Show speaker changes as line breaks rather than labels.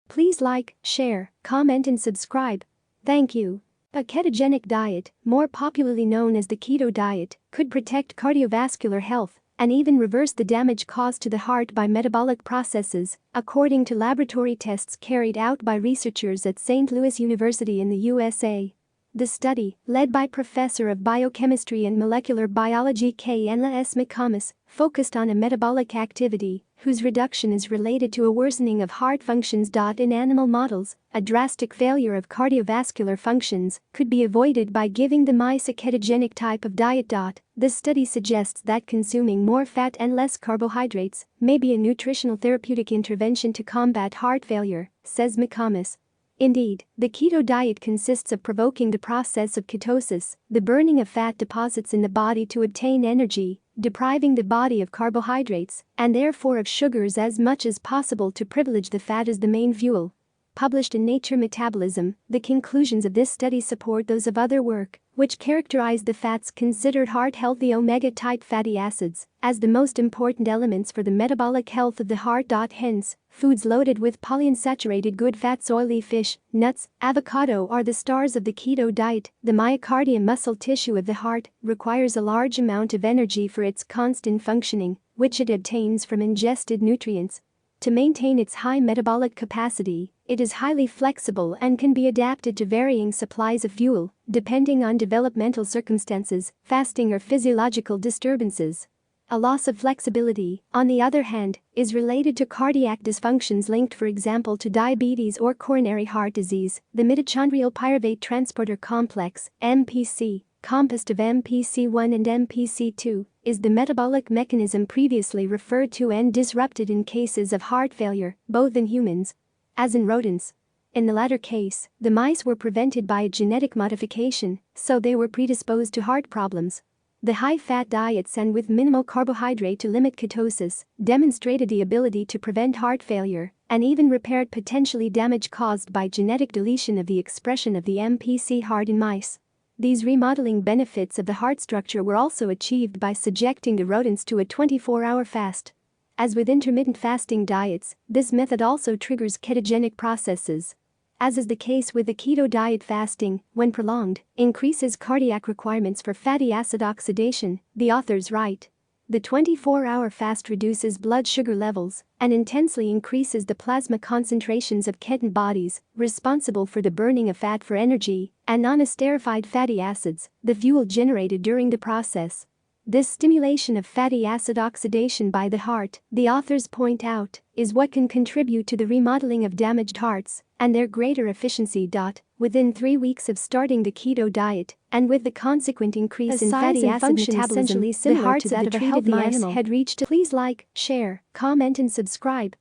Please like, share, comment and subscribe. Thank you. A ketogenic diet, more popularly known as the keto diet, could protect cardiovascular health and even reverse the damage caused to the heart by metabolic processes, according to laboratory tests carried out by researchers at St. Louis University in the USA. The study, led by Professor of Biochemistry and Molecular Biology Kayla S. McComas, focused on a metabolic activity whose reduction is related to a worsening of heart functions. In animal models, a drastic failure of cardiovascular functions could be avoided by giving the mice a ketogenic type of diet. The study suggests that consuming more fat and less carbohydrates may be a nutritional therapeutic intervention to combat heart failure, says McComas. Indeed, the keto diet consists of provoking the process of ketosis, the burning of fat deposits in the body to obtain energy, depriving the body of carbohydrates and therefore of sugars as much as possible to privilege the fat as the main fuel. Published in Nature Metabolism, the conclusions of this study support those of other work, which characterize the fats considered heart-healthy omega-type fatty acids as the most important elements for the metabolic health of the heart. Hence, foods loaded with polyunsaturated good fats, oily fish, nuts, avocado are the stars of the keto diet. The myocardium, muscle tissue of the heart, requires a large amount of energy for its constant functioning, which it obtains from ingested nutrients. To maintain its high metabolic capacity, it is highly flexible and can be adapted to varying supplies of fuel, depending on developmental circumstances, fasting or physiological disturbances. A loss of flexibility, on the other hand, is related to cardiac dysfunctions linked, for example, to diabetes or coronary heart disease. The mitochondrial pyruvate transporter complex, MPC, composed of MPC1 and MPC2, is the metabolic mechanism previously referred to and disrupted in cases of heart failure, both in humans as in rodents. In the latter case, the mice were prevented by a genetic modification, so they were predisposed to heart problems. The high-fat diets and with minimal carbohydrate to limit ketosis demonstrated the ability to prevent heart failure and even repaired potentially damage caused by genetic deletion of the expression of the MPC heart in mice. These remodeling benefits of the heart structure were also achieved by subjecting the rodents to a 24-hour fast. As with intermittent fasting diets, this method also triggers ketogenic processes. As is the case with the keto diet, fasting, when prolonged, increases cardiac requirements for fatty acid oxidation, the authors write. The 24-hour fast reduces blood sugar levels and intensely increases the plasma concentrations of ketone bodies, responsible for the burning of fat for energy, and non-esterified fatty acids, the fuel generated during the process. This stimulation of fatty acid oxidation by the heart, the authors point out, is what can contribute to the remodeling of damaged hearts and their greater efficiency. Within 3 weeks of starting the keto diet, and with the consequent increase in fatty acid metabolism, the hearts of the treated mice had reached. Please like, share, comment and subscribe.